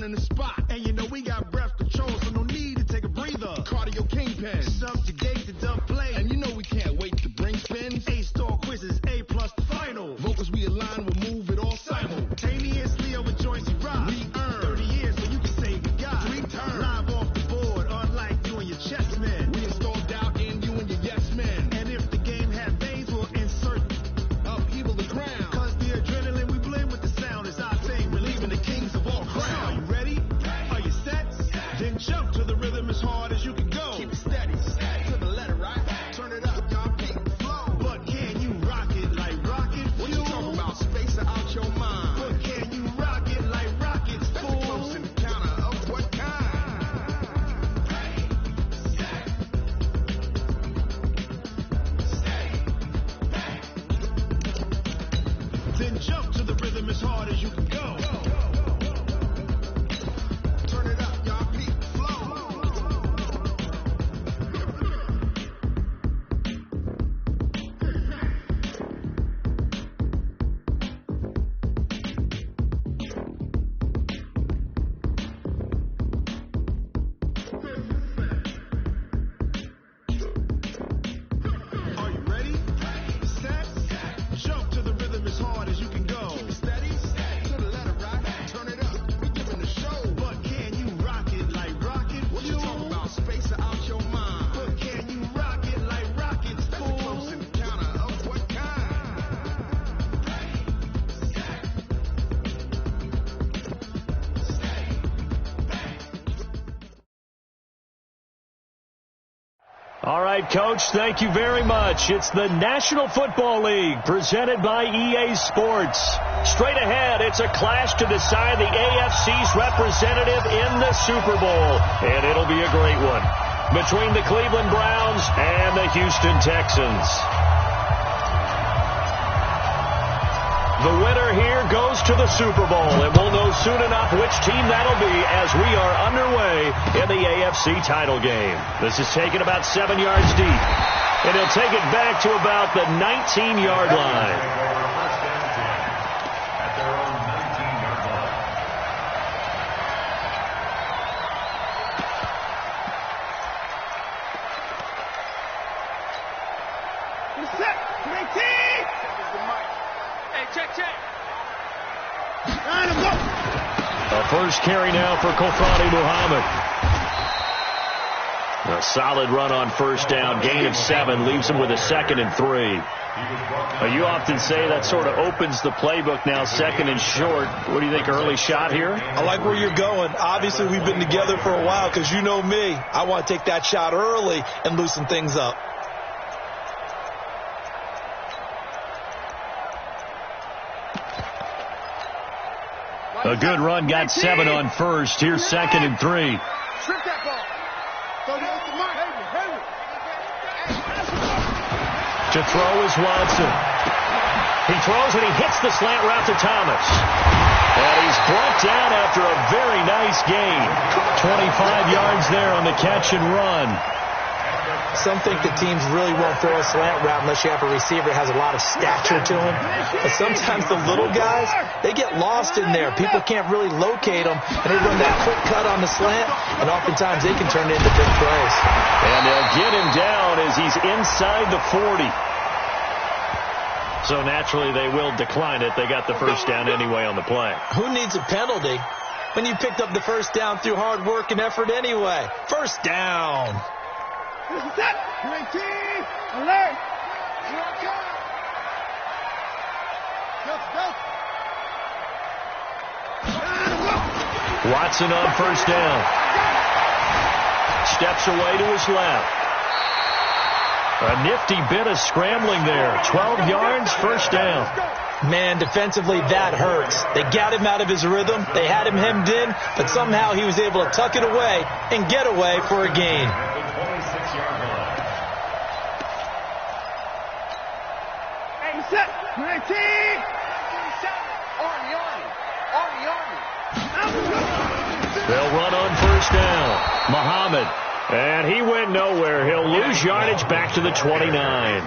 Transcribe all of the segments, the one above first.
in the spot. And you know we got breath control, so no need to take a breather. Cardio kingpin, subjugate the dub play. And you know we can't wait to bring spins. A-star quizzes, A+ the final. Vocals we align, we'll move it all simultaneously over joints you rock. We earn 30 years so you can say we got 3 turns. Live off the board, unlike you and your chess men. We install doubt in you and your yes men. And if the game had veins, we'll insert upheaval the ground. Cause the adrenaline we blend with the sound is our thing. We're leaving the kings of all crowns. Are you ready? Are you set? Then jump to the rhythm as hard as you can go. Keep it steady, to the letter, right? Turn it up, y'all keep the flow. But can you rock it like rocket fuel? What you talking about? Space out your mind. But can you rock it like rockets, fool? That's a close encounter of what kind? Then jump to the rhythm as hard as you can go. Turn it up, y'all keep the flow. Are you ready? Set? Jump to the rhythm as hard as you can go. Keep it steady, to the letter, right? Turn it up, we giving the show. But can you rock it like rocket fuel? What you talking about? Space out your mind. But can you rock it like rockets, fool? That's a close encounter of what kind? All right, Coach, thank you very much. It's the National Football League presented by EA Sports. Straight ahead, it's a clash to decide the AFC's representative in the Super Bowl. And it'll be a great one between the Cleveland Browns and the Houston Texans. The winner here goes to the Super Bowl, and we'll know soon enough which team that'll be as we are underway in the AFC title game. This is taken about 7 yards deep, and he'll take it back to about the 19-yard line. A first carry now for Kofrani Muhammad. A solid run on first down. Gain of 7 leaves him with a 2nd and 3. You often say that sort of opens the playbook now, 2nd and short. What do you think, early shot here? I like where you're going. Obviously, we've been together for a while because you know me. I want to take that shot early and loosen things up. A good run, got 7 on first. Here's 2nd and 3. Strip that ball. To throw is Watson. He throws and he hits the slant route to Thomas. And he's brought down after a very nice gain. 25 yards there on the catch and run. Some think that teams really won't throw a slant route unless you have a receiver that has a lot of stature to him. But sometimes the little guys, they get lost in there. People can't really locate them, and they run that quick cut on the slant, and oftentimes they can turn it into big plays. And they'll get him down as he's inside the 40. So naturally they will decline it. They got the first down anyway on the play. Who needs a penalty when you picked up the first down through hard work and effort anyway? First down. Set. Alert. Watson on first down. Steps away to his left. A nifty bit of scrambling there. 12 yards, first down. Man, defensively, that hurts. They got him out of his rhythm. They had him hemmed in, but somehow he was able to tuck it away and get away for a gain. Set. 19. They'll run on first down. Muhammad. And he went nowhere. He'll lose yardage back to the 29.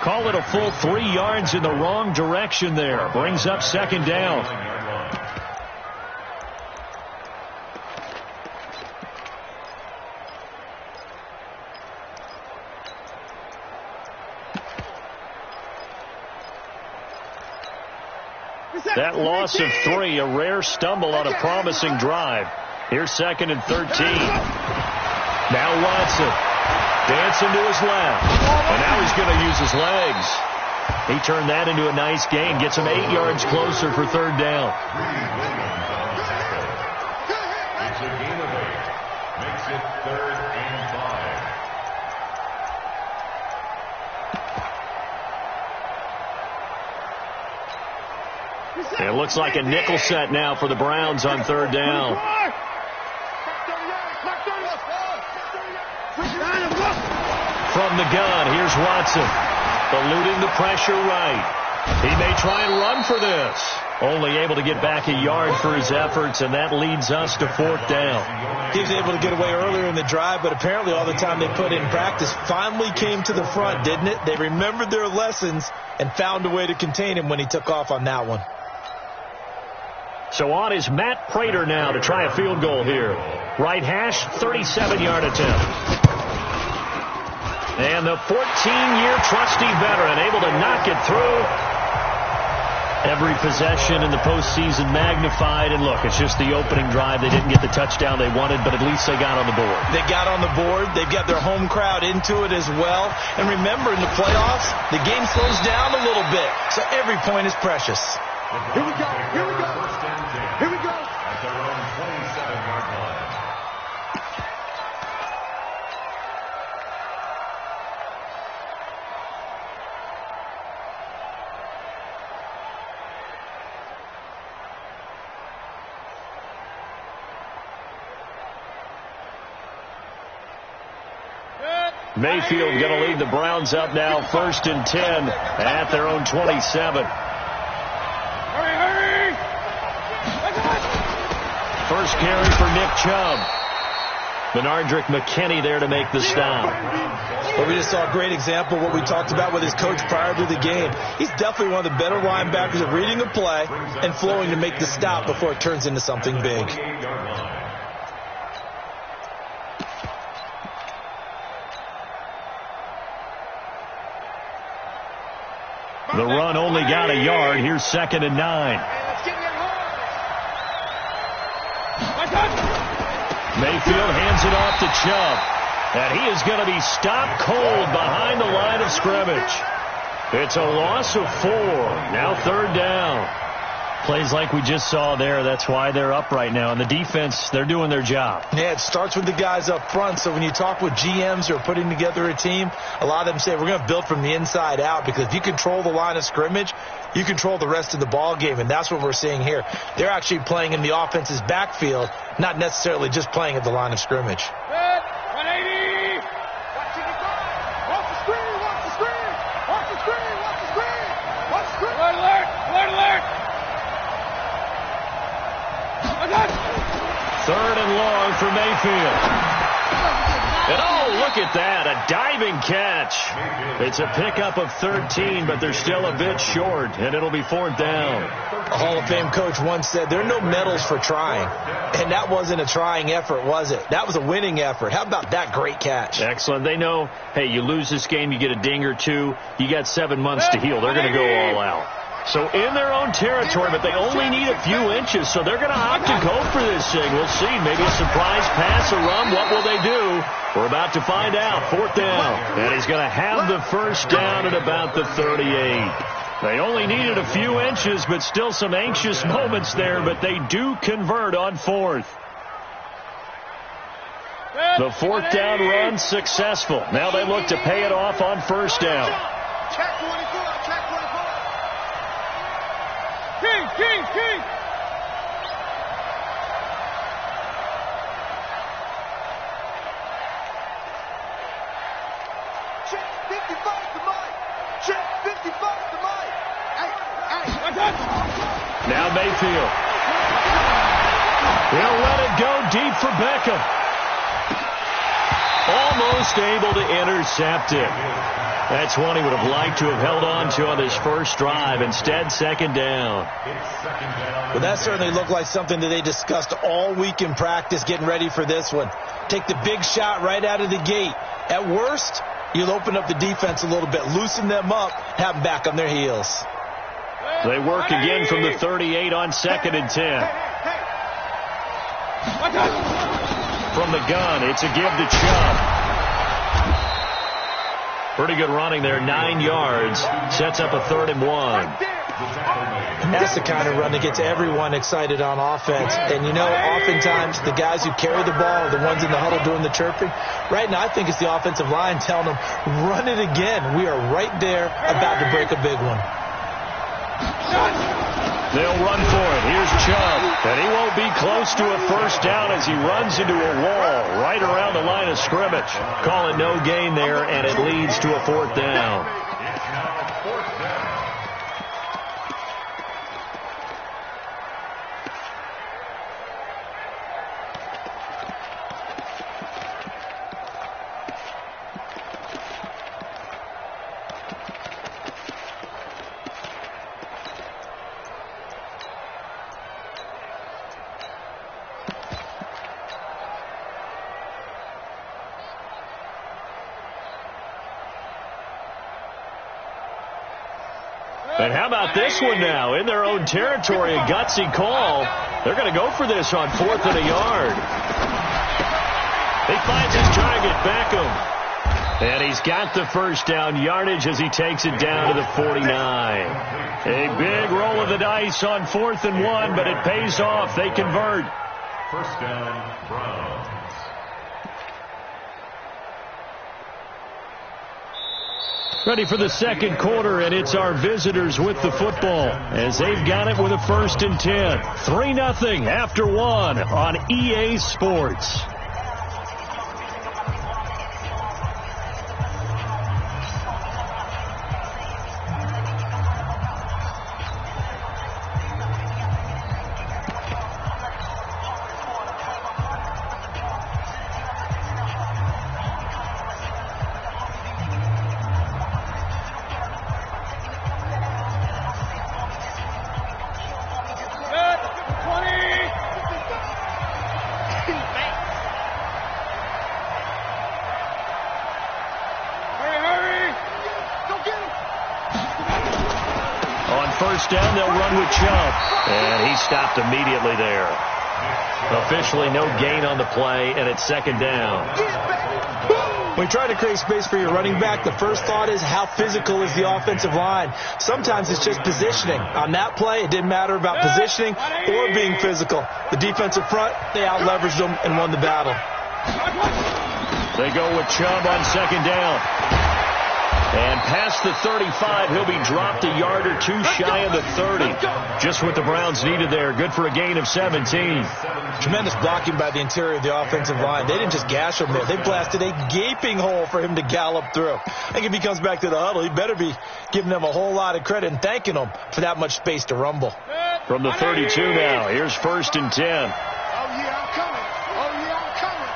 Call it a full 3 yards in the wrong direction there. Brings up second down. That loss of 3, a rare stumble on a promising drive. Here's 2nd and 13. Now Watson dancing to his left. And now he's going to use his legs. He turned that into a nice gain. Gets him 8 yards closer for 3rd down. It's a gain of 8. Makes it 3rd and 5. It looks like a nickel set now for the Browns on 3rd down. From the gun, here's Watson. Eluding the pressure right. He may try and run for this. Only able to get back a yard for his efforts, and that leads us to 4th down. He was able to get away earlier in the drive, but apparently all the time they put in practice finally came to the front, didn't it? They remembered their lessons and found a way to contain him when he took off on that one. So on is Matt Prater now to try a field goal here. Right hash, 37-yard attempt. And the 14-year trusty veteran able to knock it through. Every possession in the postseason magnified. And look, it's just the opening drive. They didn't get the touchdown they wanted, but at least they got on the board. They got on the board. They've got their home crowd into it as well. And remember, in the playoffs, the game slows down a little bit. So every point is precious. Here we go. Here we go. Here we go. At their own 27-yard line. Mayfield going to lead the Browns up now, 1st and 10 at their own 27. First carry for Nick Chubb. Benardrick McKinney there to make the stop. Well, we just saw a great example of what we talked about with his coach prior to the game. He's definitely one of the better linebackers at reading a play and flowing to make the stop before it turns into something big. The run only got a yard. Here's 2nd and 9. Mayfield hands it off to Chubb. And he is going to be stopped cold behind the line of scrimmage. It's a loss of 4. Now 3rd down. Plays like we just saw there. That's why they're up right now. And the defense, they're doing their job. Yeah, it starts with the guys up front. So when you talk with GMs who are putting together a team, a lot of them say we're going to build from the inside out, because if you control the line of scrimmage, you control the rest of the ball game. And that's what we're seeing here. They're actually playing in the offense's backfield, not necessarily just playing at the line of scrimmage. 180. Watch the screen. Watch the screen. Watch the screen. Watch the screen. Watch the screen. Alert, alert. Alert, alert. 3rd and long for Mayfield. And oh, look at that, a diving catch. It's a pickup of 13, but they're still a bit short, and it'll be 4th down. A Hall of Fame coach once said there are no medals for trying. And that wasn't a trying effort, was it? That was a winning effort. How about that great catch? Excellent. They know, hey, you lose this game, you get a ding or two, you got 7 months to heal. They're going to go all out. So in their own territory, but they only need a few inches, so they're going to opt to go for this thing. We'll see. Maybe a surprise pass, a run. What will they do? We're about to find out. 4th down. And he's going to have the first down at about the 38. They only needed a few inches, but still some anxious moments there, but they do convert on 4th. The 4th down run successful. Now they look to pay it off on 1st down. Check 24. Check 24. King. Check 55 to Mike. Check 55 to Mike. Hey. Now Mayfield. He'll let it go deep for Beckham. Almost able to intercept it. That's one he would have liked to have held on to on his first drive. Instead, 2nd down. Well, that certainly looked like something that they discussed all week in practice getting ready for this one. Take the big shot right out of the gate. At worst, you'll open up the defense a little bit, loosen them up, have them back on their heels. They work again from the 38 on 2nd and 10. From the gun, it's a give to Chubb. Pretty good running there, 9 yards. Sets up a 3rd and 1. And that's the kind of run that gets everyone excited on offense. And, you know, oftentimes the guys who carry the ball are the ones in the huddle doing the chirping. Right now, I think it's the offensive line telling them, run it again. We are right there about to break a big one. They'll run for it. Here's Chubb. And he won't be close to a first down as he runs into a wall right around the line of scrimmage. Call it no gain there, and it leads to a 4th down. And how about this one now? In their own territory, a gutsy call. They're going to go for this on 4th and a yard. He finds his target, Beckham. And he's got the first down yardage as he takes it down to the 49. A big roll of the dice on 4th and 1, but it pays off. They convert. First down, Browns. Ready for the second quarter, and it's our visitors with the football as they've got it with a 1st and 10. 3-0 after 1 on EA Sports. Down, they'll run with Chubb. And he stopped immediately there. Officially no gain on the play, and it's 2nd down. When you try to create space for your running back, the first thought is how physical is the offensive line. Sometimes it's just positioning. On that play, it didn't matter about positioning or being physical. The defensive front, they out-leveraged them and won the battle. They go with Chubb on 2nd down. And past the 35, he'll be dropped a yard or 2 shy of the 30. Just what the Browns needed there. Good for a gain of 17. Tremendous blocking by the interior of the offensive line. They didn't just gash him there. They blasted a gaping hole for him to gallop through. I think if he comes back to the huddle, he better be giving them a whole lot of credit and thanking them for that much space to rumble. From the 32 now, here's 1st and 10. Oh, yeah, I'm coming. Oh, yeah, I'm coming.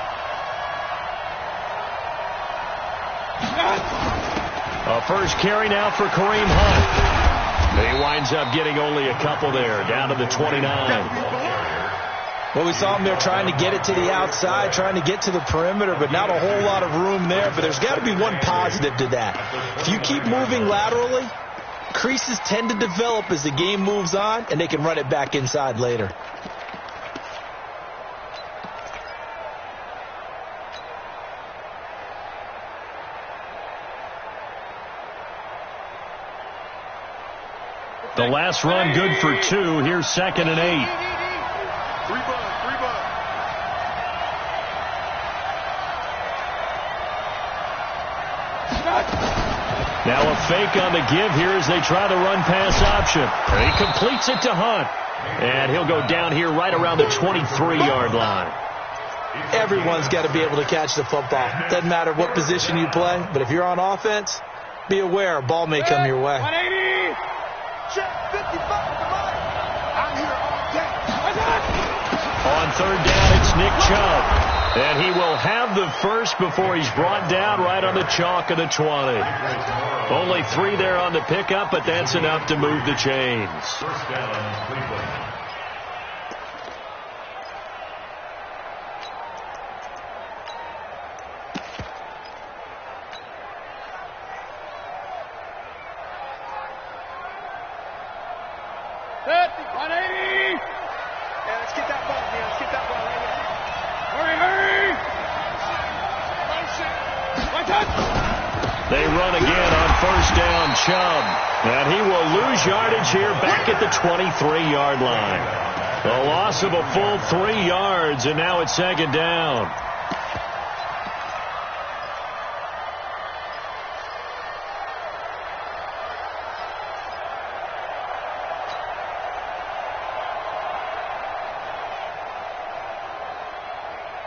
A first carry now for Kareem Hunt. He winds up getting only a couple there, down to the 29. Well, we saw him there trying to get it to the outside, trying to get to the perimeter, but not a whole lot of room there. But there's got to be one positive to that. If you keep moving laterally, creases tend to develop as the game moves on, and they can run it back inside later. The last run good for 2. Here's 2nd and 8. Now a fake on the give here as they try the run pass option. He completes it to Hunt. And he'll go down here right around the 23-yard line. Everyone's got to be able to catch the football. Doesn't matter what position you play, but if you're on offense, be aware a ball may come your way. 180. Check 55 to mine. I'm here all day. On 3rd down, it's Nick Chubb. And he will have the first before he's brought down right on the chalk of the 20. Only 3 there on the pickup, but that's enough to move the chains. First down, Cleveland. run again on first down, Chubb. And he will lose yardage here back at the 23-yard line. The loss of a full 3 yards, and now it's second down.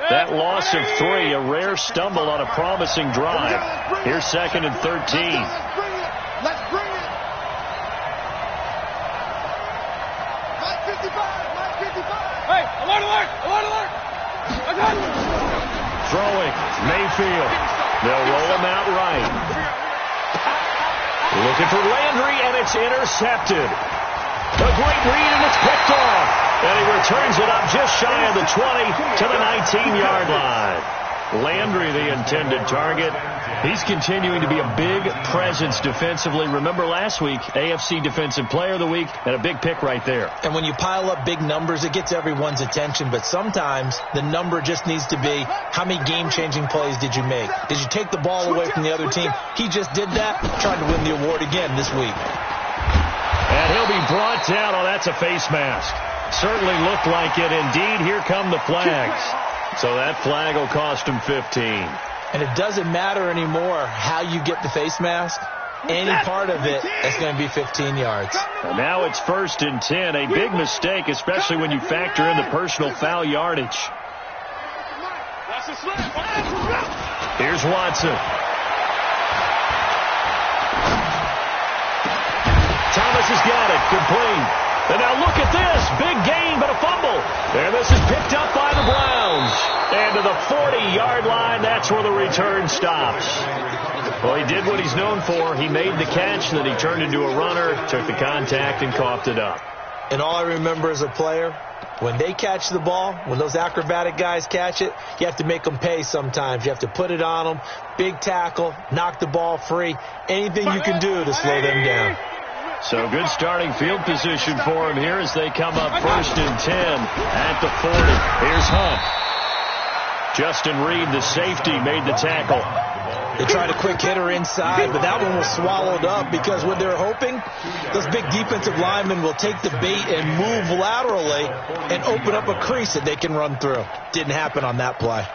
That loss of 3, a rare stumble on a promising drive. Here's second and 13. Let's bring it. Mike 55. Hey, alert. Throwing, Mayfield. They'll roll him out right. Looking for Landry, and it's intercepted. A great read, and it's picked off. And he returns it up just shy of the 20 to the 19-yard line. Landry, the intended target. He's continuing to be a big presence defensively. Remember last week, AFC Defensive Player of the Week, and a big pick right there. And when you pile up big numbers, it gets everyone's attention. But sometimes the number just needs to be, how many game-changing plays did you make? Did you take the ball away from the other team? He just did that, trying to win the award again this week. And he'll be brought down. Oh, that's a face mask. Certainly looked like it. Indeed, here come the flags. So that flag will cost him 15. And it doesn't matter anymore how you get the face mask. Any part of it, that's going to be 15 yards. And now it's first and 10. A big mistake, especially when you factor in the personal foul yardage. Here's Watson. Thomas has got it. Complete. And now look at this. Big gain, but a fumble. And this is picked up by the Browns. And to the 40-yard line, that's where the return stops. Well, he did what he's known for. He made the catch, then he turned into a runner, took the contact, and coughed it up. And all I remember as a player, when they catch the ball, when those acrobatic guys catch it, you have to make them pay sometimes. You have to put it on them. Big tackle, knock the ball free. Anything you can do to slow them down. So good starting field position for him here as they come up first and 10 at the 40. Here's Hunt. Justin Reed, the safety, made the tackle. They tried a quick hitter inside, but that one was swallowed up because what they're hoping, those big defensive linemen will take the bait and move laterally and open up a crease that they can run through. Didn't happen on that play.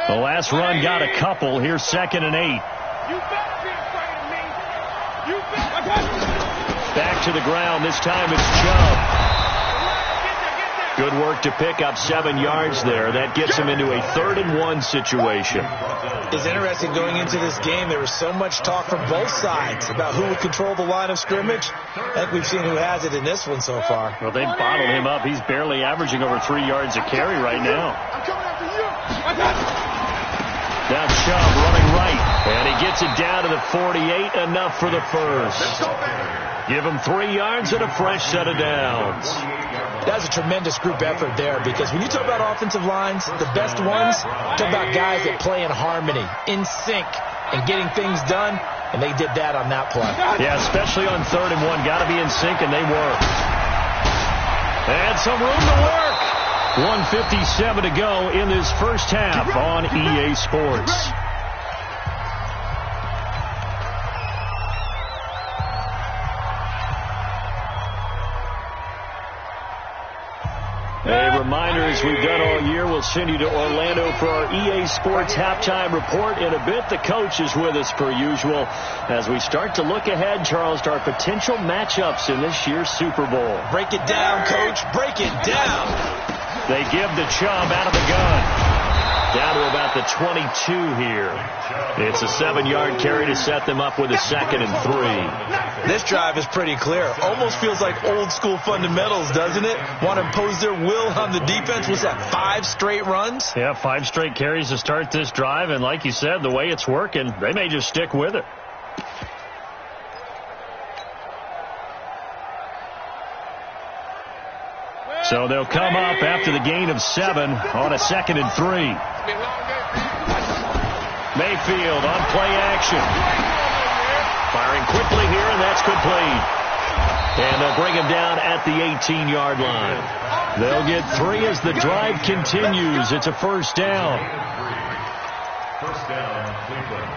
The last run got a couple. Here's second and 8. Back to the ground. This time it's Chubb. Good work to pick up 7 yards there. That gets him into a 3rd and 1 situation. It's interesting going into this game. There was so much talk from both sides about who would control the line of scrimmage. I think we've seen who has it in this one so far. Well, they bottled him up. He's barely averaging over 3 yards a carry right now. I'm coming after you. Now Chubb running right, and he gets it down to the 48, enough for the first. Give him 3 yards and a fresh set of downs. That's a tremendous group effort there, because when you talk about offensive lines, the best ones, talk about guys that play in harmony, in sync, and getting things done, and they did that on that play. Yeah, especially on 3rd and 1. Got to be in sync, and they were. And some room to work. 1:57 to go in this first half on EA Sports. A reminder, as we've done all year, we'll send you to Orlando for our EA Sports halftime report. In a bit, the coach is with us per usual as we start to look ahead, Charles, to our potential matchups in this year's Super Bowl. Break it down, Coach. Break it down. They give the Chubb out of the gun. Down to about the 22 here. It's a 7-yard carry to set them up with a 2nd and 3. This drive is pretty clear. Almost feels like old school fundamentals, doesn't it? Want to impose their will on the defense. Was that 5 straight runs? Yeah, 5 straight carries to start this drive. And like you said, the way it's working, they may just stick with it. So they'll come up after the gain of 7 on a 2nd and 3. Mayfield on play action. Firing quickly here, and that's complete. And they'll bring him down at the 18-yard line. They'll get 3 as the drive continues. It's a first down. First down, Cleveland.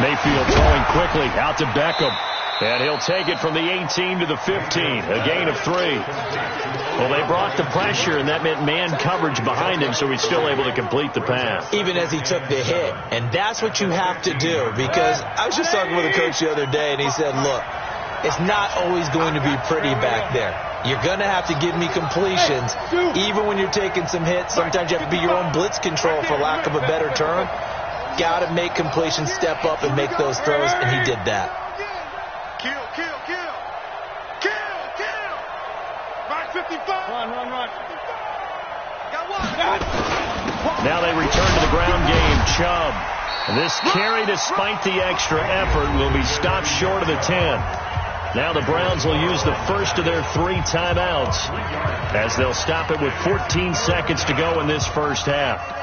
Mayfield throwing quickly out to Beckham. And he'll take it from the 18 to the 15. A gain of 3. Well, they brought the pressure, and that meant man coverage behind him, so he's still able to complete the pass. Even as he took the hit. And that's what you have to do, because I was just talking with a coach the other day, and he said, look, it's not always going to be pretty back there. You're going to have to give me completions. Even when you're taking some hits, sometimes you have to be your own blitz control, for lack of a better term. Got to make completions, step up, and make those throws, and he did that. Kill. Back 55. Run. Got one. Now they return to the ground game. Chubb. This carry, despite the extra effort, will be stopped short of the 10. Now the Browns will use the first of their 3 timeouts, as they'll stop it with 14 seconds to go in this first half.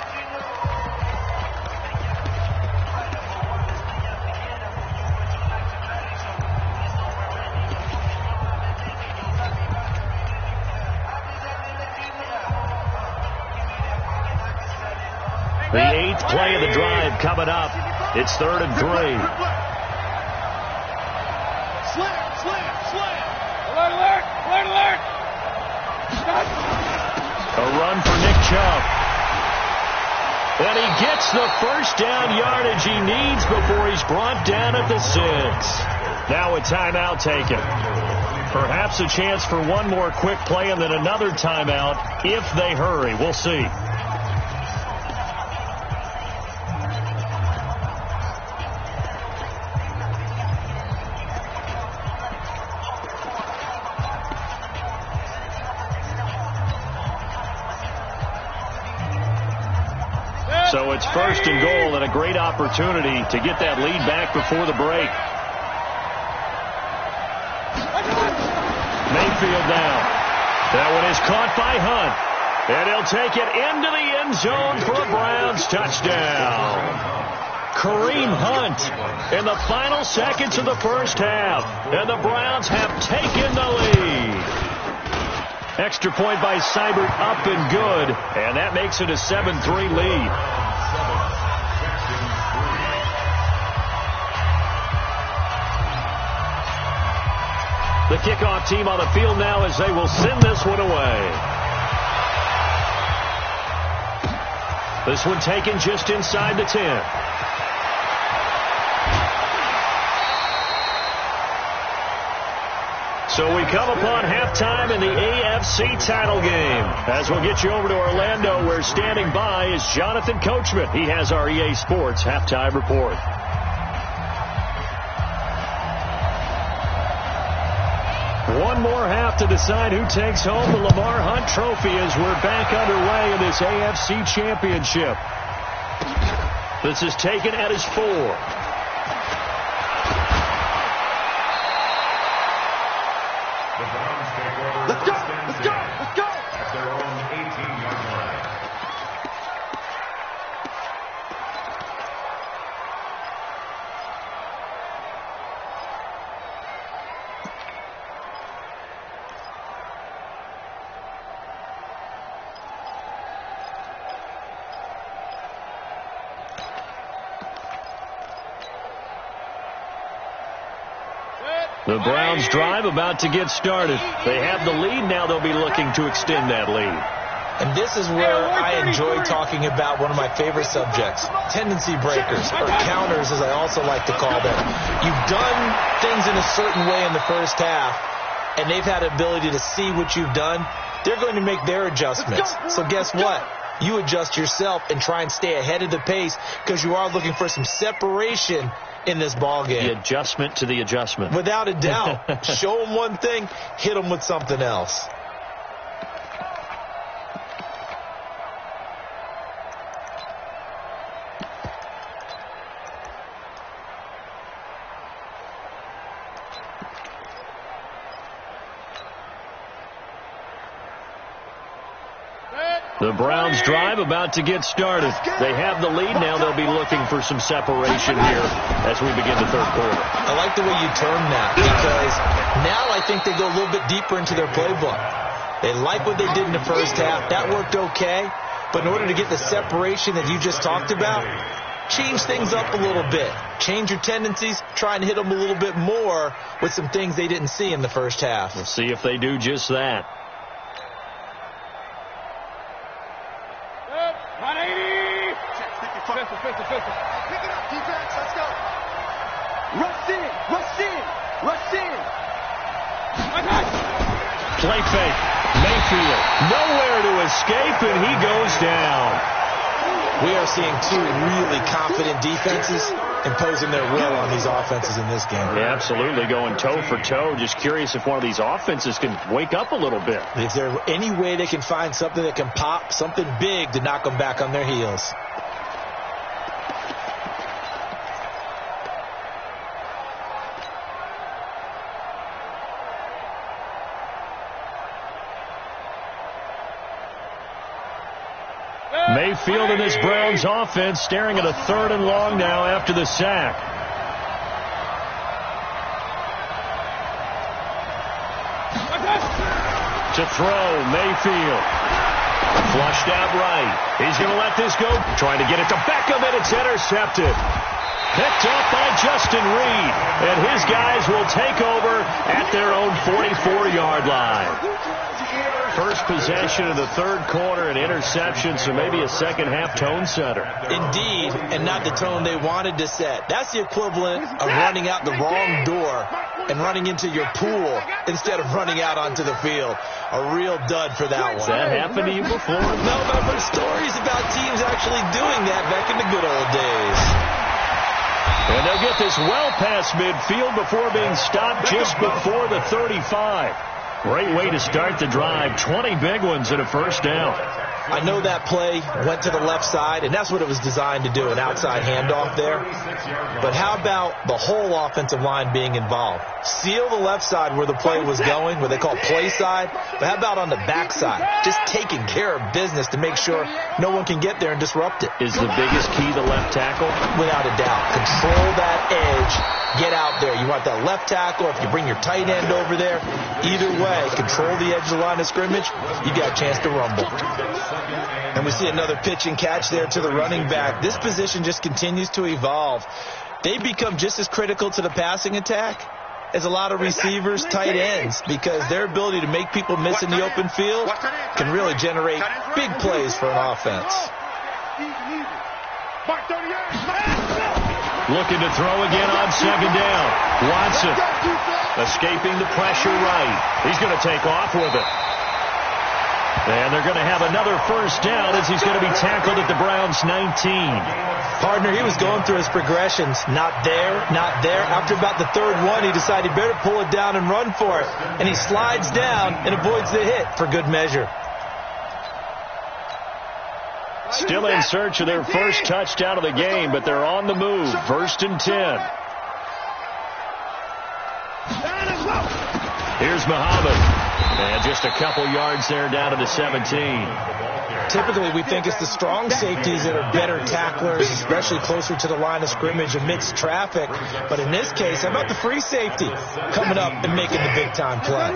The 8th play of the drive coming up. It's 3rd and 3. Slam. Alert. A run for Nick Chubb. And he gets the first down yardage he needs before he's brought down at the 6. Now a timeout taken. Perhaps a chance for one more quick play and then another timeout if they hurry. We'll see. So it's 1st and goal and a great opportunity to get that lead back before the break. Mayfield now. That one is caught by Hunt. And he'll take it into the end zone for a Browns touchdown. Kareem Hunt in the final seconds of the first half. And the Browns have taken the lead. Extra point by Seibert, up and good. And that makes it a 7-3 lead. The kickoff team on the field now as they will send this one away. This one taken just inside the 10. So we come upon halftime in the AFC title game. As we'll get you over to Orlando, where standing by is Jonathan Coachman. He has our EA Sports halftime report. One more half to decide who takes home the Lamar Hunt Trophy as we're back underway in this AFC Championship. This is taken at his 4. Let's go! At their own 18-yard line. The Browns drive about to get started. They have the lead. Now they'll be looking to extend that lead. And this is where I enjoy talking about one of my favorite subjects, tendency breakers, or counters as I also like to call them. You've done things in a certain way in the first half, and they've had the ability to see what you've done. They're going to make their adjustments. So guess what? You adjust yourself and try and stay ahead of the pace because you are looking for some separation in this ball game. The adjustment to the adjustment. Without a doubt. Show them one thing, hit them with something else. The Browns drive about to get started. They have the lead now. They'll be looking for some separation here as we begin the third quarter. I like the way you term that, because now I think they go a little bit deeper into their playbook. They like what they did in the first half. That worked okay. But in order to get the separation that you just talked about, change things up a little bit. Change your tendencies. Try and hit them a little bit more with some things they didn't see in the first half. We'll see if they do just that. 180. Pick it up, defense. Let's go. Rush in. Rush in. Rush in. Play fake. Mayfield nowhere to escape, and he goes down. We are seeing two really confident defenses imposing their will on these offenses in this game. Yeah, absolutely, going toe for toe. Just curious if one of these offenses can wake up a little bit. Is there any way they can find something that can pop, something big to knock them back on their heels? Mayfield and this Browns offense staring at a 3rd and long now after the sack. To throw, Mayfield. Flushed out right. He's going to let this go. Trying to get it to Beckham, and it's intercepted. Picked up by Justin Reed. And his guys will take over at their own 44-yard line. First possession of the third quarter, an interception, so maybe a second-half tone setter. Indeed, and not the tone they wanted to set. That's the equivalent of running out the wrong door and running into your pool instead of running out onto the field. A real dud for that one. Has that happened to you before? No, but I've heard stories about teams actually doing that back in the good old days. And they'll get this well past midfield before being stopped just before the 35. Great way to start the drive. 20 big ones and a first down. I know that play went to the left side, and that's what it was designed to do, an outside handoff there. But how about the whole offensive line being involved? Seal the left side where the play was going, what they call play side. But how about on the back side? Just taking care of business to make sure no one can get there and disrupt it. Is the biggest key the left tackle? Without a doubt. Control that edge. Get out there. You want that left tackle. If you bring your tight end over there, either way, control the edge of the line of scrimmage, you got a chance to rumble. And we see another pitch and catch there to the running back. This position just continues to evolve. They become just as critical to the passing attack as a lot of receivers, tight ends, because their ability to make people miss in the open field can really generate big plays for an offense. Looking to throw again on second down. Watson escaping the pressure right. He's going to take off with it. And they're going to have another first down as he's going to be tackled at the Browns' 19. Partner, he was going through his progressions. Not there, not there. After about the third one, he decided he better pull it down and run for it. And he slides down and avoids the hit for good measure. Still in search of their first touchdown of the game, but they're on the move. 1st and 10. Here's Muhammad. And just a couple yards there down to the 17. Typically, we think it's the strong safeties that are better tacklers, especially closer to the line of scrimmage amidst traffic. But in this case, how about the free safety coming up and making the big-time play?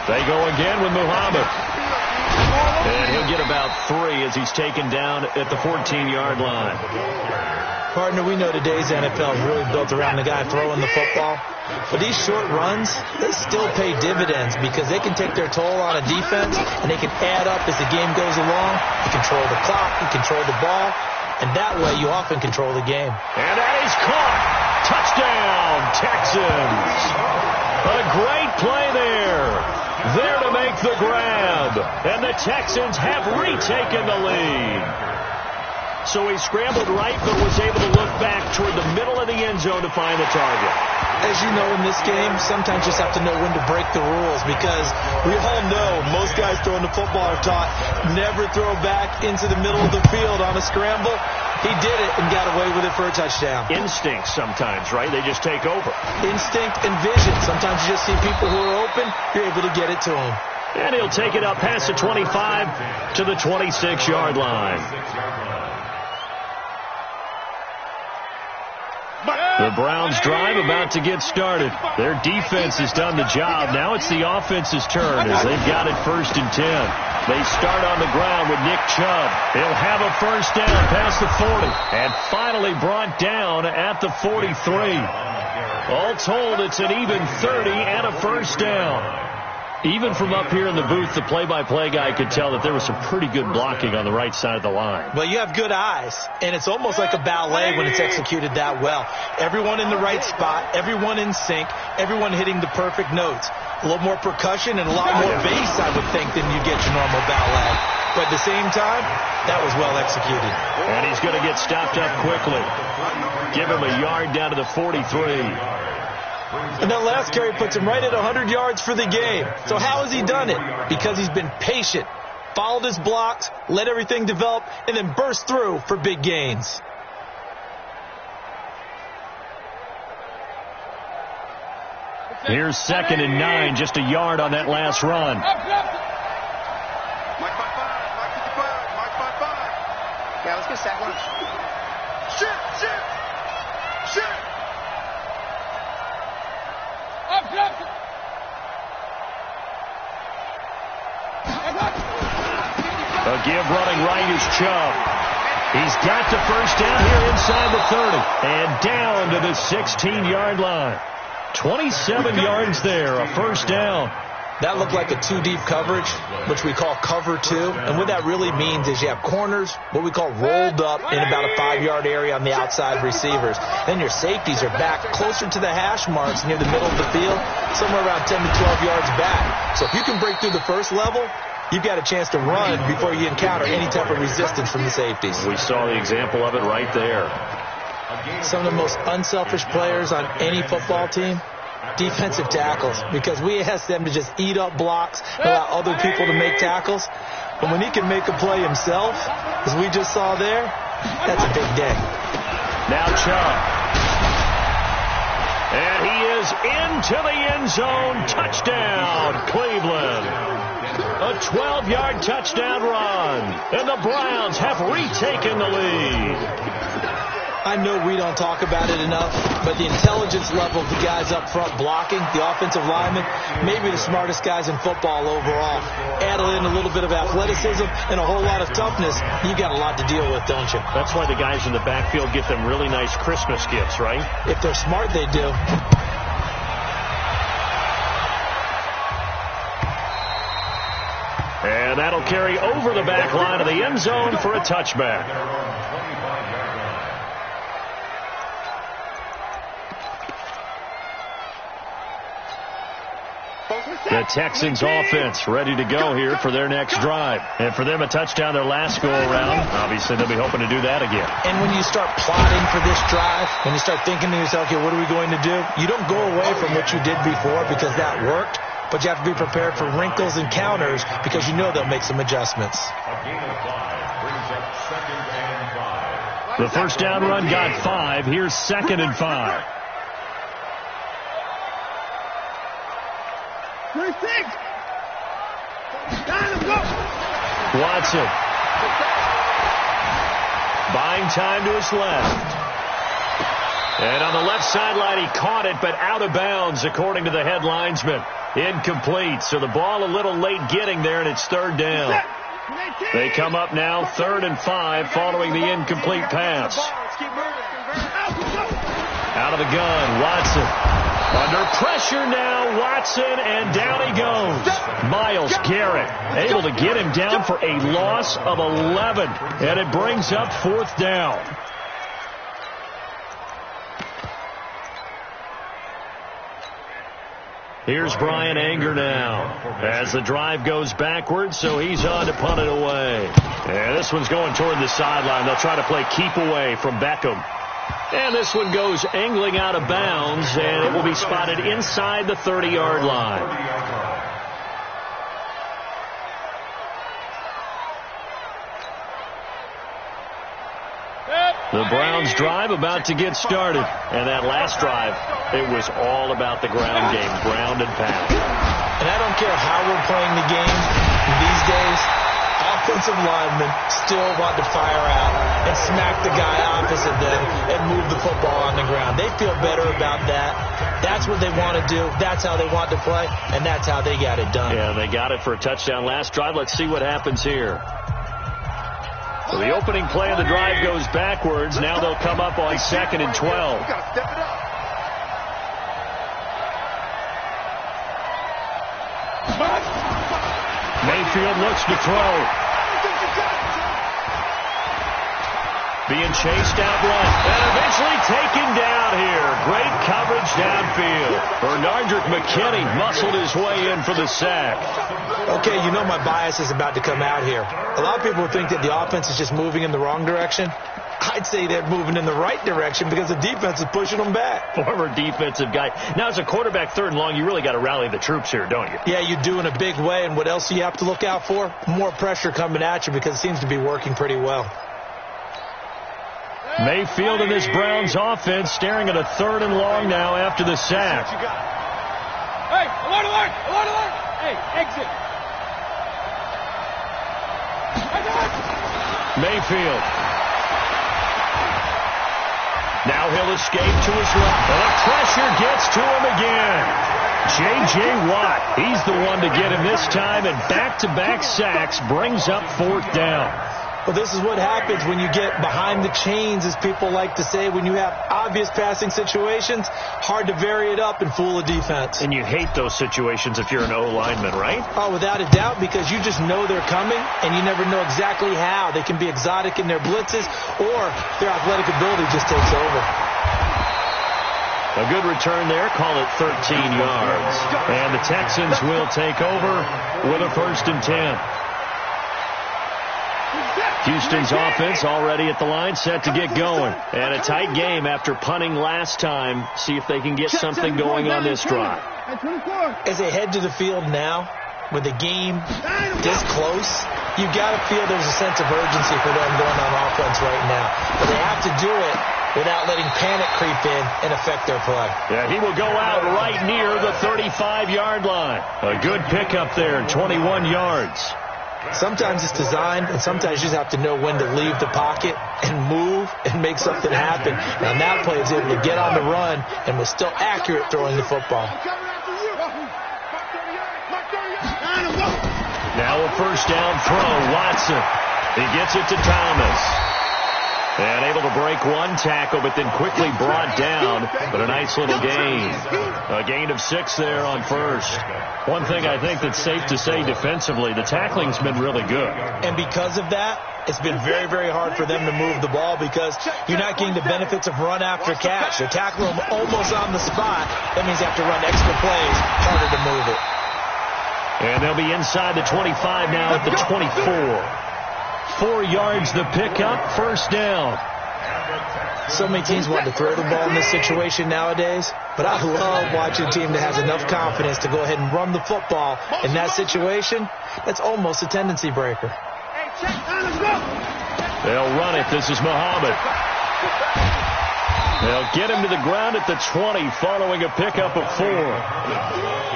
They go again with Muhammad. And he'll get about 3 as he's taken down at the 14-yard line. Partner, we know today's NFL is really built around the guy throwing the football. But these short runs, they still pay dividends because they can take their toll on a defense and they can add up as the game goes along. You control the clock, you control the ball, and that way you often control the game. And that is caught. Touchdown, Texans. A great play there. There to make the grab. And the Texans have retaken the lead. So he scrambled right, but was able to look back toward the middle of the end zone to find the target. As you know, in this game, sometimes you just have to know when to break the rules, because we all know most guys throwing the football are taught never throw back into the middle of the field on a scramble. He did it and got away with it for a touchdown. Instinct sometimes, right? They just take over. Instinct and vision. Sometimes you just see people who are open, you're able to get it to them. And he'll take it up past the 25 to the 26-yard line. The Browns drive about to get started. Their defense has done the job. Now it's the offense's turn as they've got it 1st and 10. They start on the ground with Nick Chubb. He'll have a first down past the 40 and finally brought down at the 43. All told, it's an even 30 and a first down. Even from up here in the booth, the play-by-play guy could tell that there was some pretty good blocking on the right side of the line. Well, you have good eyes, and it's almost like a ballet when it's executed that well. Everyone in the right spot, everyone in sync, everyone hitting the perfect notes. A little more percussion and a lot more bass, I would think, than you get your normal ballet. But at the same time, that was well executed. And he's going to get stopped up quickly. Give him a yard down to the 43. And that last carry puts him right at 100 yards for the game. So how has he done it? Because he's been patient, followed his blocks, let everything develop, and then burst through for big gains. Here's 2nd and 9, just a yard on that last run. Mike 5-5, Mike 55, Mike 5-5. Yeah, let's get a sack lunch. Shit. A give running right is Chubb. He's got the first down here inside the 30 and down to the 16-yard line. 27 yards there, a first down. That looked like a 2-deep coverage, which we call cover 2. And what that really means is you have corners, what we call rolled up in about a 5-yard area on the outside receivers. Then your safeties are back closer to the hash marks near the middle of the field, somewhere around 10 to 12 yards back. So if you can break through the first level, you've got a chance to run before you encounter any type of resistance from the safeties. We saw the example of it right there. Some of the most unselfish players on any football team, defensive tackles, because we ask them to just eat up blocks and allow other people to make tackles. But when he can make a play himself, as we just saw there, that's a big day. Now Chubb. And he is into the end zone. Touchdown, Cleveland. A 12-yard touchdown run. And the Browns have retaken the lead. I know we don't talk about it enough, but the intelligence level of the guys up front blocking, the offensive linemen, maybe the smartest guys in football overall. Add in a little bit of athleticism and a whole lot of toughness, you got a lot to deal with, don't you? That's why the guys in the backfield get them really nice Christmas gifts, right? If they're smart, they do. And that'll carry over the back line of the end zone for a touchback. The Texans offense ready to go here for their next drive. And for them, a touchdown their last go-around. Obviously, they'll be hoping to do that again. And when you start plotting for this drive, when you start thinking to yourself, okay, what are we going to do? You don't go away from what you did before because that worked, but you have to be prepared for wrinkles and counters because you know they'll make some adjustments. The first down run got 5. Here's 2nd and 5. 3-6. Let's go. Watson. Buying time to his left. And on the left sideline, he caught it, but out of bounds, according to the head linesman. Incomplete. So the ball a little late getting there, and it's 3rd down. They come up now 3rd and 5 following the incomplete pass. Out of the gun, Watson. Under pressure now, Watson, and down he goes. Myles Garrett able to get him down for a loss of 11, and it brings up 4th down. Here's Brian Anger now as the drive goes backwards, so he's on to punt it away. And this one's going toward the sideline. They'll try to play keep away from Beckham. And this one goes angling out of bounds, and it will be spotted inside the 30-yard line. The Browns drive about to get started. And that last drive, it was all about the ground game, ground and pound. And I don't care how we're playing the game these days, offensive linemen still want to fire out and smack the guy opposite them and move the football on the ground. They feel better about that. That's what they want to do. That's how they want to play, and that's how they got it done. Yeah, they got it for a touchdown last drive. Let's see what happens here. So the opening play of the drive goes backwards. Now they'll come up on 2nd and 12. Mayfield looks to throw. Being chased out left and eventually taken down here. Great coverage downfield. Bernardrick McKinney muscled his way in for the sack. Okay, you know my bias is about to come out here. A lot of people think that the offense is just moving in the wrong direction. I'd say they're moving in the right direction because the defense is pushing them back. Former defensive guy. Now, as a quarterback, 3rd and long, you really got to rally the troops here, don't you? Yeah, you do in a big way. And what else do you have to look out for? More pressure coming at you because it seems to be working pretty well. Mayfield and this Browns offense staring at a 3rd and long now after the sack. Hey, alert, alert, alert, alert. Hey, exit. Mayfield. Now he'll escape to his left. And the pressure gets to him again. J.J. Watt, he's the one to get him this time, and back-to-back sacks brings up 4th down. Well, this is what happens when you get behind the chains, as people like to say. When you have obvious passing situations, hard to vary it up and fool a defense. And you hate those situations if you're an O-lineman, right? Oh, without a doubt, because you just know they're coming, and you never know exactly how. They can be exotic in their blitzes, or their athletic ability just takes over. A good return there. Call it 13 yards. And the Texans will take over with a 1st and 10. Houston's offense already at the line, set to get going. And a tight game after punting last time. See if they can get something going on this drive. As they head to the field now, with the game this close, you got to feel there's a sense of urgency for them going on offense right now. But they have to do it without letting panic creep in and affect their play. Yeah, he will go out right near the 35-yard line. A good pickup there, 21 yards. Sometimes it's designed, and sometimes you just have to know when to leave the pocket and move and make something happen. Now, that play is able to get on the run and was still accurate throwing the football. Now a 1st down throw, Watson. He gets it to Thomas. And able to break one tackle, but then quickly brought down. But a nice little gain. A gain of 6 there on 1st. One thing I think that's safe to say defensively, the tackling's been really good. And because of that, it's been very, very hard for them to move the ball because you're not getting the benefits of run after catch. They're tackling them almost on the spot. That means they have to run extra plays, harder to move it. And they'll be inside the 25 now at the 24. 4 yards the pickup, 1st down. So many teams want to throw the ball in this situation nowadays, but I love watching a team that has enough confidence to go ahead and run the football in that situation. That's almost a tendency breaker. They'll run it. This is Muhammad. They'll get him to the ground at the 20 following a pickup of 4.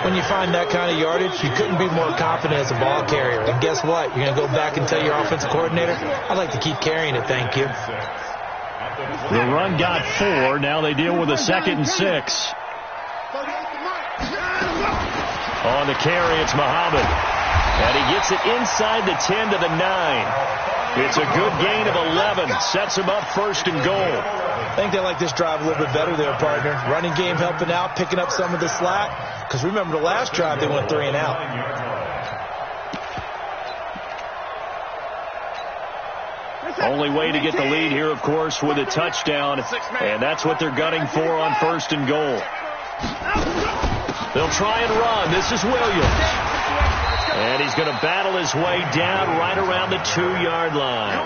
When you find that kind of yardage, you couldn't be more confident as a ball carrier. And guess what? You're going to go back and tell your offensive coordinator, I'd like to keep carrying it, thank you. The run got 4. Now they deal with a 2nd and 6. On the carry, it's Muhammad. And he gets it inside the 10 to the 9. It's a good gain of 11. Sets him up 1st and goal. I think they like this drive a little bit better there, partner. Running game helping out, picking up some of the slack. Because remember the last drive, they went 3 and out. Only way to get the lead here, of course, with a touchdown. And that's what they're gunning for on 1st and goal. They'll try and run. This is Williams. And he's going to battle his way down right around the 2-yard line.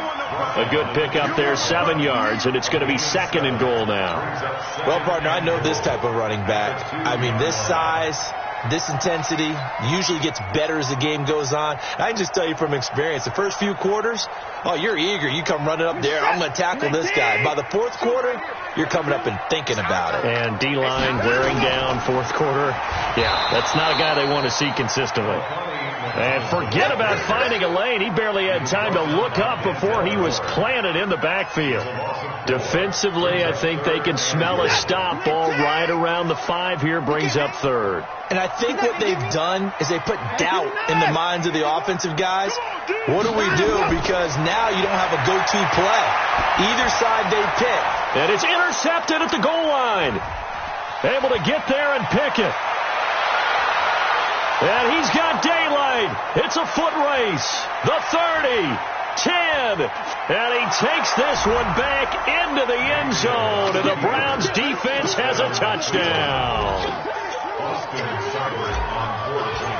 A good pickup there, 7 yards, and it's going to be 2nd and goal now. Well, partner, I know this type of running back. I mean, this size, this intensity usually gets better as the game goes on. I can just tell you from experience, the first few quarters, oh, you're eager. You come running up there, I'm going to tackle this guy. By the 4th quarter, you're coming up and thinking about it. And D-line wearing down 4th quarter. Yeah, that's not a guy they want to see consistently. And forget about finding a lane. He barely had time to look up before he was planted in the backfield. Defensively, I think they can smell a stop. Ball right around the 5 here, brings up 3rd. And I think what they've done is they put doubt in the minds of the offensive guys. What do we do? Because now you don't have a go-to play. Either side they pick. And it's intercepted at the goal line. Able to get there and pick it. And he's got daylight. It's a foot race. The 30, 10. And he takes this one back into the end zone. And the Browns defense has a touchdown.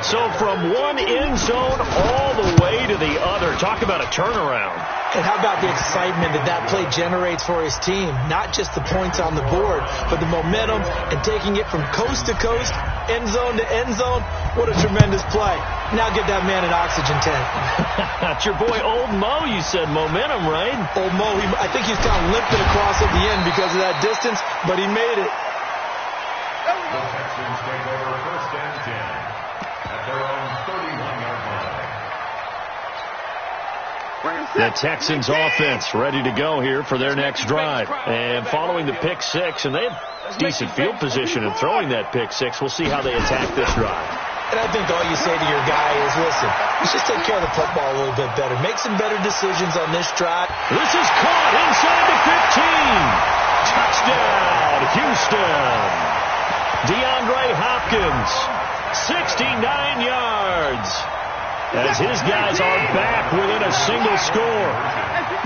So from one end zone all the way to the other. Talk about a turnaround. And how about the excitement that play generates for his team? Not just the points on the board, but the momentum and taking it from coast to coast, end zone to end zone. What a tremendous play. Now get that man an oxygen tank. That's your boy Old Mo. You said momentum, right? Old Mo, I think he's kind of limping across at the end because of that distance, but he made it. The Texans take over 1st and 10 at their own 31-yard line. The Texans offense ready to go here for their next drive. And following the pick 6, and they have decent field position in throwing that pick 6. We'll see how they attack this drive. And I think all you say to your guy is, listen, let's just take care of the football a little bit better. Make some better decisions on this drive. This is caught inside the 15. Touchdown, Houston. DeAndre Hopkins, 69 yards. As his guys are back within a single score.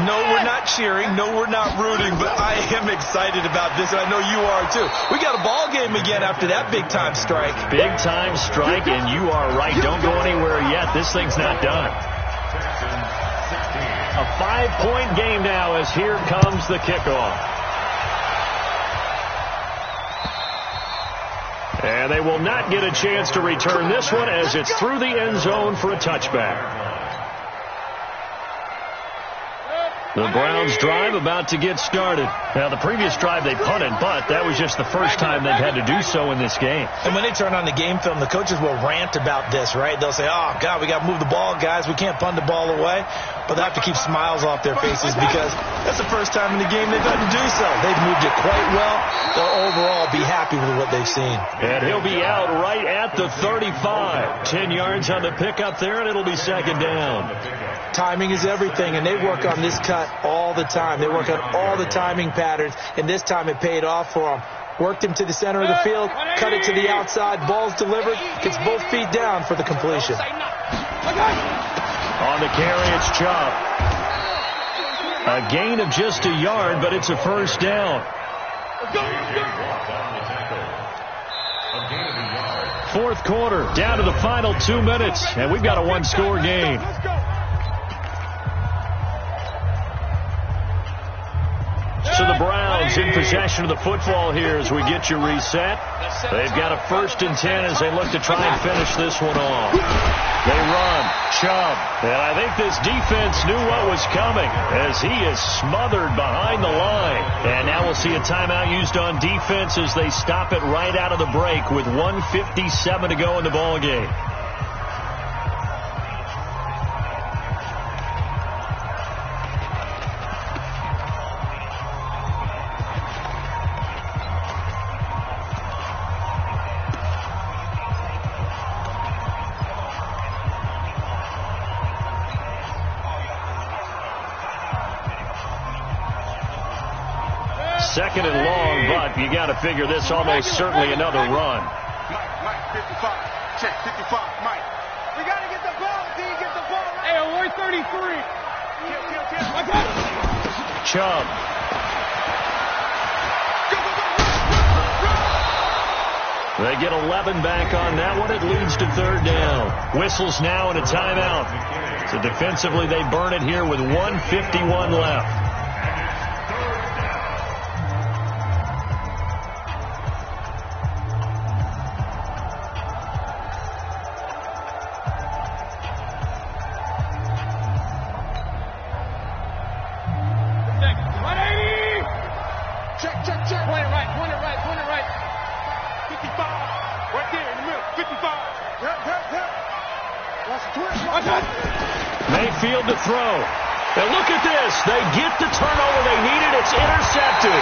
No, we're not cheering. No, we're not rooting. But I am excited about this, and I know you are too. We got a ball game again after that big-time strike. Big-time strike, and you are right. Don't go anywhere yet. This thing's not done. A 5-point game now as here comes the kickoff. And they will not get a chance to return this one as it's through the end zone for a touchback. The Browns drive about to get started. Now, the previous drive they punted, but that was just the first time they've had to do so in this game. And when they turn on the game film, the coaches will rant about this, right? They'll say, oh, God, we got to move the ball, guys. We can't punt the ball away. But they have to keep smiles off their faces because that's the first time in the game they've had to do so. They've moved it quite well. They'll overall be happy with what they've seen. And he'll be out right at the 35. 10 yards on the pickup there, and it'll be 2nd down. Timing is everything, and they work on this cut all the time. They work on all the timing patterns, and this time it paid off for them. Worked him to the center of the field, cut it to the outside, ball's delivered, gets both feet down for the completion. On the carry, it's Chubb. A gain of just a yard, but it's a 1st down. 4th quarter, down to the final 2 minutes, and we've got a 1-score game. So the Browns in possession of the football here as we get you reset. They've got a 1st and 10 as they look to try and finish this one off. They run. Chubb. And I think this defense knew what was coming as he is smothered behind the line. And now we'll see a timeout used on defense as they stop it right out of the break with 1:57 to go in the ball game. Second and long, but you got to figure this almost certainly another run. Mike, 55. Check, 55, Mike. We got to get the ball, D. Get the ball. Hey, we're 33. I got it. Chubb. They get 11 back on that one. It leads to third down. Whistles now and a timeout. So defensively, they burn it here with 1:51 left. Mayfield to throw. And look at this. They get the turnover they needed. It's intercepted.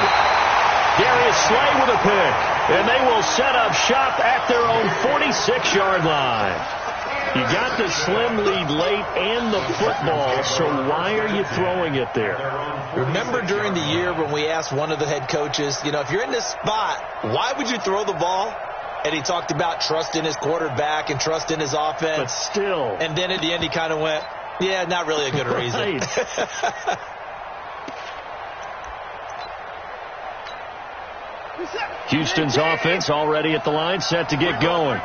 Darius Slay with a pick. And they will set up shop at their own 46-yard line. You got the slim lead late and the football, so why are you throwing it there? Remember during the year when we asked one of the head coaches, if you're in this spot, why would you throw the ball? And he talked about trust in his quarterback and trust in his offense. But still. And then at the end he kind of went, yeah, not really a good reason. Houston's offense already at the line, set to get going.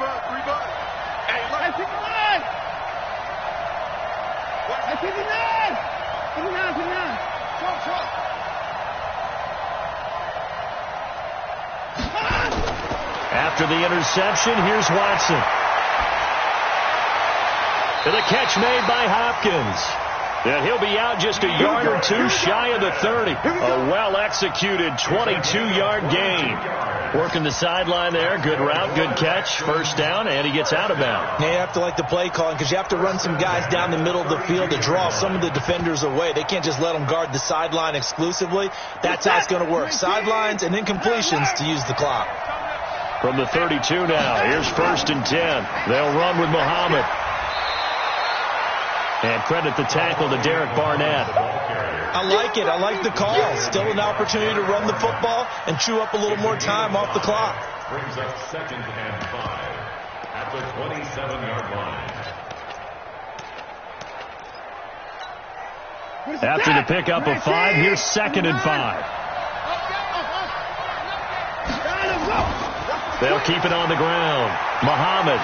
After the interception, here's Watson. And the catch made by Hopkins. And he'll be out just a yard or two shy of the 30. A well-executed 22-yard gain. Working the sideline there. Good route, good catch. First down, and he gets out of bounds. Yeah, you have to like the play calling because you have to run some guys down the middle of the field to draw some of the defenders away. They can't just let them guard the sideline exclusively. That's how it's going to work. Sidelines and then completions to use the clock. From the 32 now, here's 1st and 10. They'll run with Muhammad. And credit the tackle to Derek Barnett. I like it. I like the call. Still an opportunity to run the football and chew up a little more time off the clock. Brings up 2nd and 5 at the 27-yard line. After the pickup of 5, here's 2nd and 5. They'll keep it on the ground. Muhammad.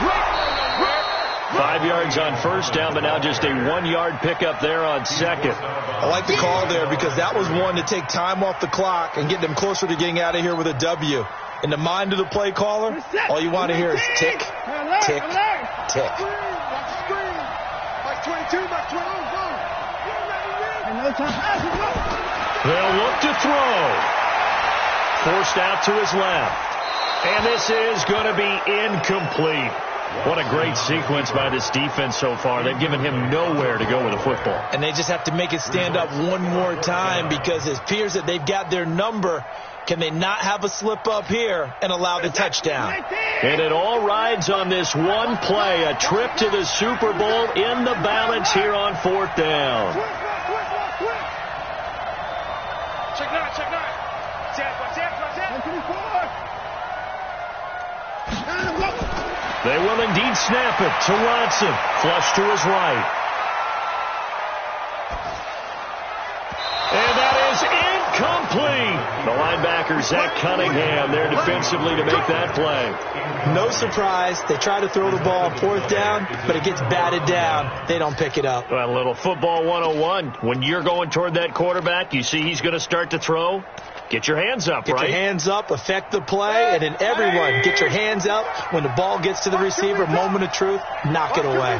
5 yards on first down, but now just a 1-yard pickup there on second. I like the call there because that was one to take time off the clock and get them closer to getting out of here with a W. In the mind of the play caller, all you want to hear is tick, tick, tick. They'll look to throw. Forced out to his left. And this is going to be incomplete. What a great sequence by this defense so far. They've given him nowhere to go with the football. And they just have to make it stand up one more time because it appears that they've got their number. Can they not have a slip up here and allow the touchdown? And it all rides on this one play. A trip to the Super Bowl in the balance here on 4th down. Check nine. They will indeed snap it to Watson. Flush to his right. And that is incomplete. The linebacker, Zach Cunningham, there defensively to make that play. No surprise. They try to throw the ball on 4th down, but it gets batted down. They don't pick it up. Well, a little football 101. When you're going toward that quarterback, you see he's going to start to throw. Get your hands up, right? Get your hands up, affect the play, and then everyone get your hands up. When the ball gets to the receiver, moment of truth, knock it away.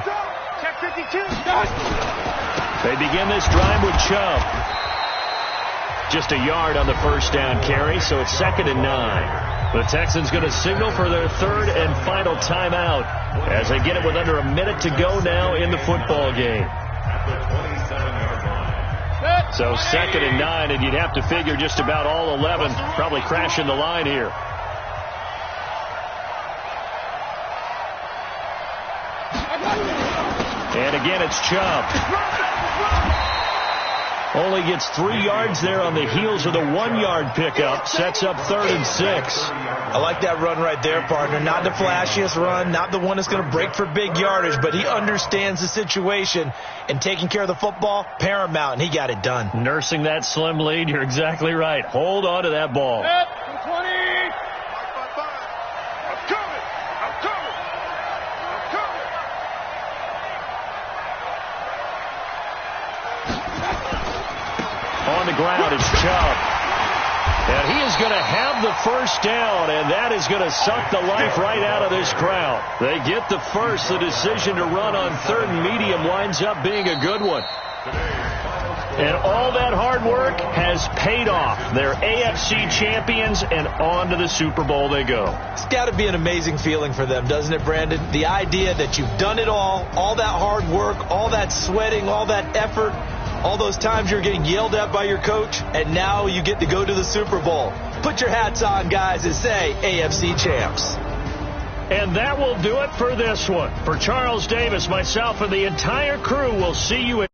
They begin this drive with Chubb. Just a yard on the first down carry, so it's 2nd and 9. The Texans going to signal for their 3rd and final timeout as they get it with under a minute to go now in the football game. So 2nd and 9, and you'd have to figure just about all 11 probably crashing the line here. And again, it's Chubb. Only gets 3 yards there on the heels of the 1-yard pickup. Sets up 3rd and 6. I like that run right there, partner. Not the flashiest run, not the one that's going to break for big yardage, but he understands the situation, and taking care of the football, paramount, and he got it done. Nursing that slim lead, you're exactly right. Hold on to that ball. 20. I'm coming. on the ground. It's Chubb. And he is going to have the first down, and that is going to suck the life right out of this crowd. They get the first. The decision to run on 3rd and medium winds up being a good one. And all that hard work has paid off. They're AFC champions, and on to the Super Bowl they go. It's got to be an amazing feeling for them, doesn't it, Brandon? The idea that you've done it all that hard work, all that sweating, all that effort, all those times you're getting yelled at by your coach, and now you get to go to the Super Bowl. Put your hats on, guys, and say AFC champs. And that will do it for this one. For Charles Davis, myself, and the entire crew, we'll see you at